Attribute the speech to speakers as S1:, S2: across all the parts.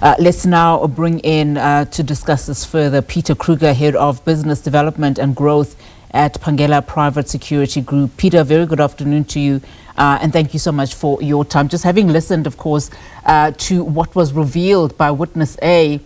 S1: Let's now bring in to discuss this further Peter Kruger, Head of Business Development and Growth at Phangela Private Security Group. Peter, very good afternoon to you, and thank you so much for your time. Just having listened, of course, to what was revealed by Witness A,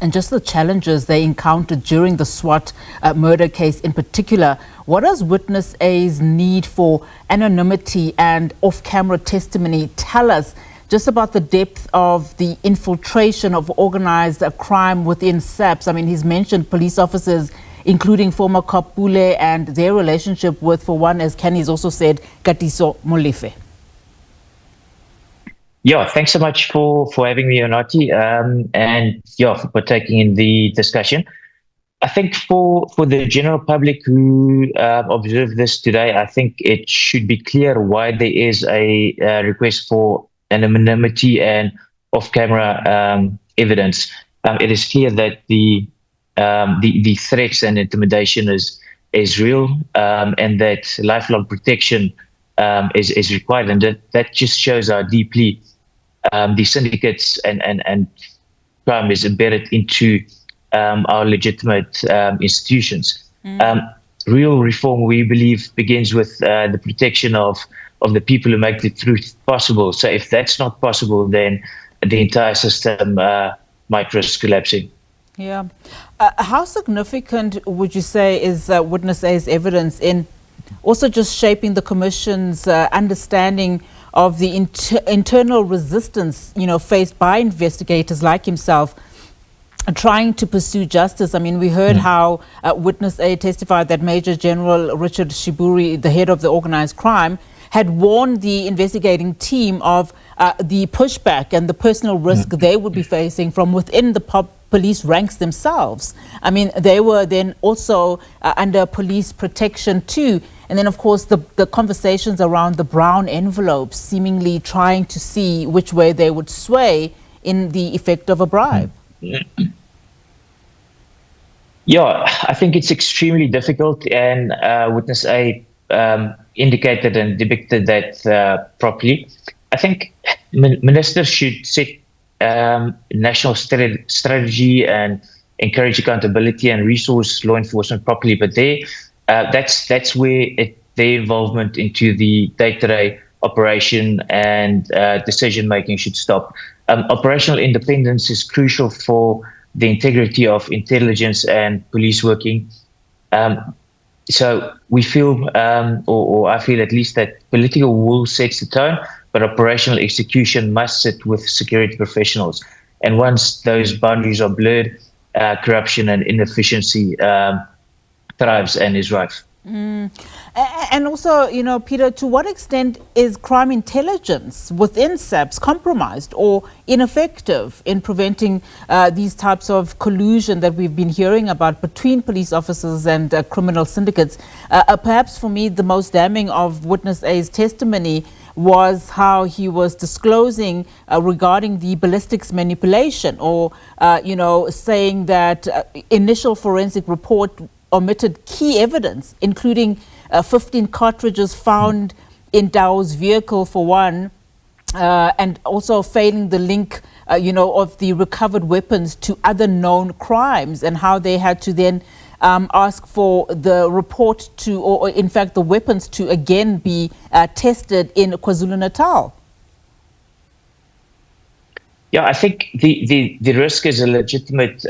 S1: and just the challenges they encountered during the SWAT murder case in particular, what does Witness A's need for anonymity and off-camera testimony tell us just about the depth of the infiltration of organized crime within SABC? I mean, he's mentioned police officers, including former cop Pule, and their relationship with, for one, as Kenny's also said, Katiso Molefe.
S2: Yeah, thanks so much for having me, Onati, and yeah, for partaking in the discussion. I think for the general public who observe this today, I think it should be clear why there is a request for anonymity and off-camera evidence. It is clear that the threats and intimidation is real, and that lifelong protection is required, and that just shows how deeply the syndicates and crime is embedded into our legitimate institutions. Real reform, we believe, begins with the protection of the people who make the truth possible. So if that's not possible, then the entire system might risk collapsing.
S1: Yeah. How significant would you say is Witness A's evidence in also just shaping the Commission's understanding of the internal resistance, faced by investigators like himself trying to pursue justice? I mean, we heard how Witness A testified that Major General Richard Shiburi, the head of the organized crime, had warned the investigating team of the pushback and the personal risk they would be facing from within the police ranks themselves. I mean, they were then also under police protection too. And then, of course, the conversations around the brown envelopes, seemingly trying to see which way they would sway in the effect of a bribe.
S2: Yeah, I think it's extremely difficult, and Witness A indicated and depicted that properly. I think ministers should set national strategy and encourage accountability and resource law enforcement properly, but that's where their involvement into the day-to-day operation and decision-making should stop. Operational independence is crucial for the integrity of intelligence and police working. So we feel, or I feel at least, that political will sets the tone, but operational execution must sit with security professionals. And once those boundaries are blurred, corruption and inefficiency thrives and is rife.
S1: And also, Peter, to what extent is crime intelligence within SABC compromised or ineffective in preventing these types of collusion that we've been hearing about between police officers and criminal syndicates? Perhaps for me, the most damning of Witness A's testimony was how he was disclosing regarding the ballistics manipulation, or, saying that initial forensic report omitted key evidence, including 15 cartridges found in Dow's vehicle, for one, and also failing the link, of the recovered weapons to other known crimes, and how they had to then ask for the report to, or in fact the weapons to again be tested in KwaZulu-Natal.
S2: Yeah, I think the risk is a legitimate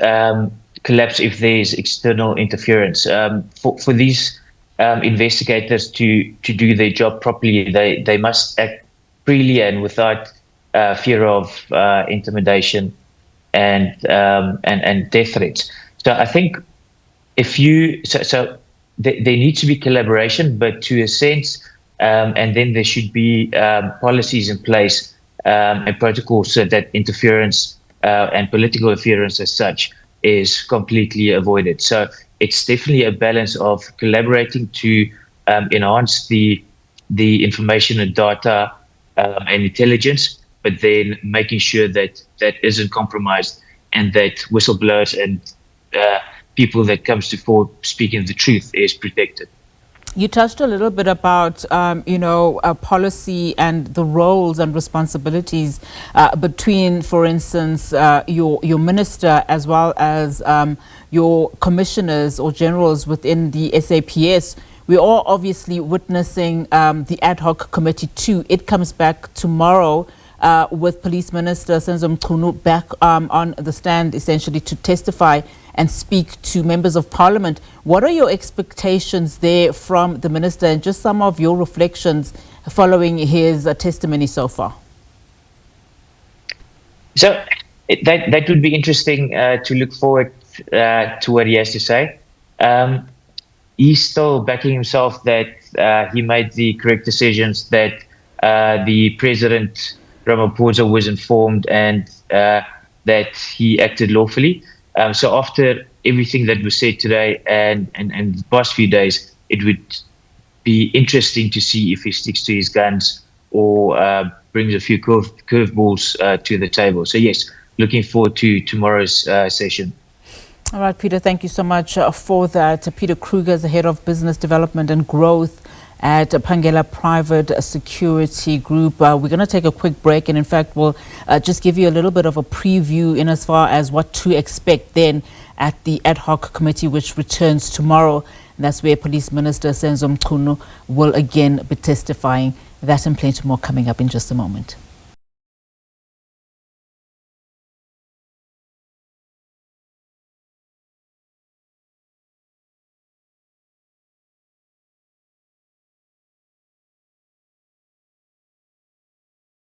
S2: collapse if there is external interference. For these investigators to do their job properly, they must act freely and without fear of intimidation and death threats. So I think there needs to be collaboration, but to a sense, and then there should be policies in place and protocols so that interference and political interference as such is completely avoided. So it's definitely a balance of collaborating to enhance the information and data and intelligence, but then making sure that isn't compromised, and that whistleblowers and people that comes to forward speaking the truth is protected.
S1: You touched a little bit about, policy and the roles and responsibilities between, for instance, your minister as well as your commissioners or generals within the SAPS. We are obviously witnessing the ad hoc committee too. It comes back tomorrow with Police Minister Senzo Mchunu back on the stand essentially to testify and speak to members of parliament. What are your expectations there from the minister and just some of your reflections following his testimony so far?
S2: So that would be interesting to look forward to what he has to say. He's still backing himself that he made the correct decisions, that the President Ramaphosa was informed and that he acted lawfully. So after everything that was said today and the past few days, it would be interesting to see if he sticks to his guns or brings a few curveballs to the table. So yes, looking forward to tomorrow's session.
S1: All right, Peter, thank you so much for that. Peter Kruger is the Head of Business Development and Growth at Phangela Private Security Group. We're going to take a quick break, and in fact, we'll just give you a little bit of a preview in as far as what to expect then at the ad hoc committee, which returns tomorrow. And that's where Police Minister Senzo Mchunu will again be testifying. That and plenty more coming up in just a moment.